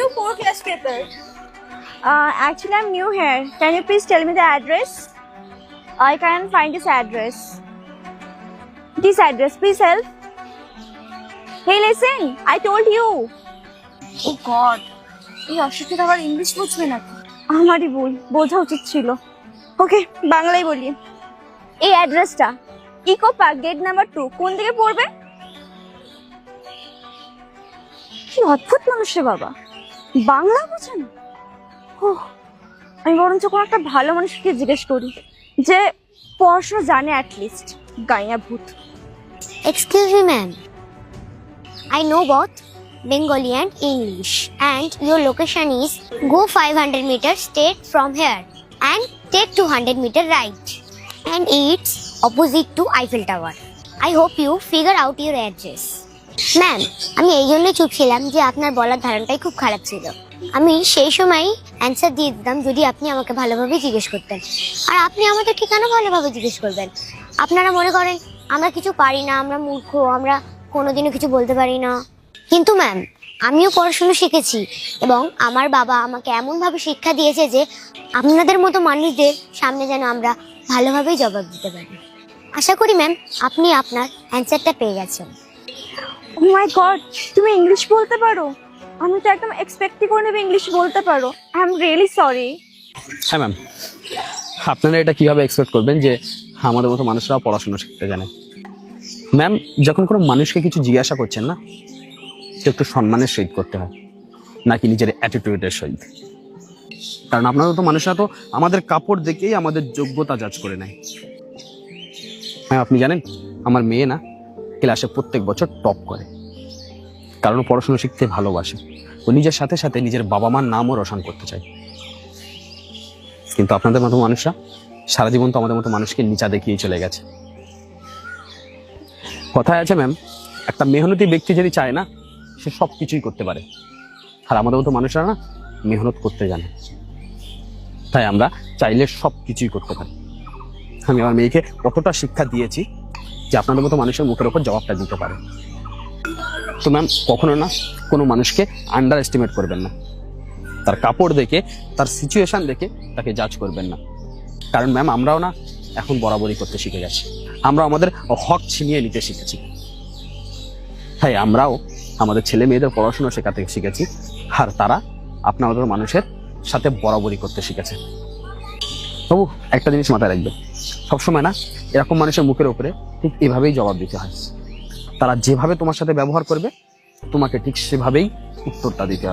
you 4 class paper. Actually, I'm new here. Can you please tell me the address? I can't find this address. This address, please help. Hey, listen. I told you. Oh God. এই অশিক্ষিত আবার English বুঝবে নাকি? আমারই ভুল, বোঝা উচিত ছিল। ওকে, বাংলায় বলি। এই অ্যাড্রেসটা ইকো পার্ক গেট নাম্বার 2 কোন দিকে পড়বে? কি অদ্ভুত মানুষ রে বাবা, বাংলা বোঝে না। আমি বরঞ্চ কোনো একটা ভালো মানুষকে জিজ্ঞেস করি যে পড়াশোনা জানে অ্যাটলিস্ট। গাইয়া ভূত। Excuse me, ma'am. I know both Bengali and English, and your location is go 500 meters straight from here and take 200 meter right, and it's opposite to Eiffel Tower. I hope you figure out your address. Ma'am, আমি এই জন্যই চুপ ছিলাম যে আপনার বলার ধারণটাই খুব খারাপ ছিল। আমি সেই সময় অ্যান্সার দিয়ে দিতাম যদি আপনি আমাকে ভালোভাবে জিজ্ঞেস করতেন। আর আপনি আমাদেরকে কেন ভালোভাবে জিজ্ঞেস করবেন? আপনারা মনে করেন আমরা কিছু পারি না, আমরা মূর্খ, আমরা কোনোদিনও কিছু বলতে পারি না। কিন্তু ম্যাম, আমিও পড়াশুনো শিখেছি এবং আমার বাবা আমাকে এমনভাবে শিক্ষা দিয়েছে যে আপনাদের মতো মানুষদের সামনে যেন আমরা ভালোভাবেই জবাব দিতে পারি। আশা করি ম্যাম আপনি আপনার অ্যান্সারটা পেয়ে গেছেন। ও মাই গড, তুমি ইংলিশ বলতে পারো? আমি তো একদম এক্সপেক্টই করে নেবে ইংলিশ বলতে পারো। I am really sorry. হ্যাঁ ম্যাম, আপনারা এটা কিভাবে এক্সপেক্ট করবেন যে আমাদের মতো মানুষরা পড়াশোনা শিখতে জানে? ম্যাম, যখন কোনো মানুষকে কিছু জিজ্ঞাসা করছেন না, সে একটু সম্মানের সহিত করতে হয়, নাকি নিজের অ্যাটিটিউডের সহিত। কারণ আপনারা তো মানুষরা তো আমাদের কাপড় দেখেই আমাদের যোগ্যতা জাজ করে নেয়। হ্যাঁ, আপনি জানেন আমার মেয়ে না ক্লাসে প্রত্যেক বছর টপ করে, কারণ ও পড়াশোনা শিখতে ভালোবাসে। ও নিজের সাথে সাথে নিজের বাবা মার নামও রোশন করতে চায়। কিন্তু আপনাদের মতো মানুষরা সারা জীবন তো আমাদের মতো মানুষকে নিচা দেখিয়ে চলে গেছে। কথায় আছে ম্যাম, একটা মেহনতি ব্যক্তি যদি চায় না, সে সব কিছুই করতে পারে। আর আমাদের মতো মানুষরা না মেহনত করতে জানে, তাই আমরা চাইলে সব কিছুই করতে পারি। আমি আমার মেয়েকে কতটা শিক্ষা দিয়েছি যে আপনাদের মতো মানুষের মুখের ওপর জবাবটা দিতে পারে। তো ম্যাম, কখনো না কোনো মানুষকে আন্ডার এস্টিমেট করবেন না। তার কাপড় দেখে, তার সিচুয়েশন দেখে তাকে জাজ করবেন না। কারণ ম্যাম, আমরাও না এখন বরাবরই করতে শিখে গেছি। আমরা আমাদের হক ছিনিয়ে নিতে শিখেছি। তাই আমরাও আমাদের ছেলে মেয়েদের পড়াশোনা শেখাতে শিখেছি, আর তারা আপনাদের মানুষের সাথে বরাবরই করতে শিখেছে। তবু একটা জিনিস মাথায় রাখবে, সবসময় না এরকম মানুষের মুখের উপরে ঠিক এভাবেই জবাব দিতে হয়। তারা যেভাবে তোমার সাথে ব্যবহার করবে, তোমাকে ঠিক সেভাবেই উত্তরটা দিতে হবে।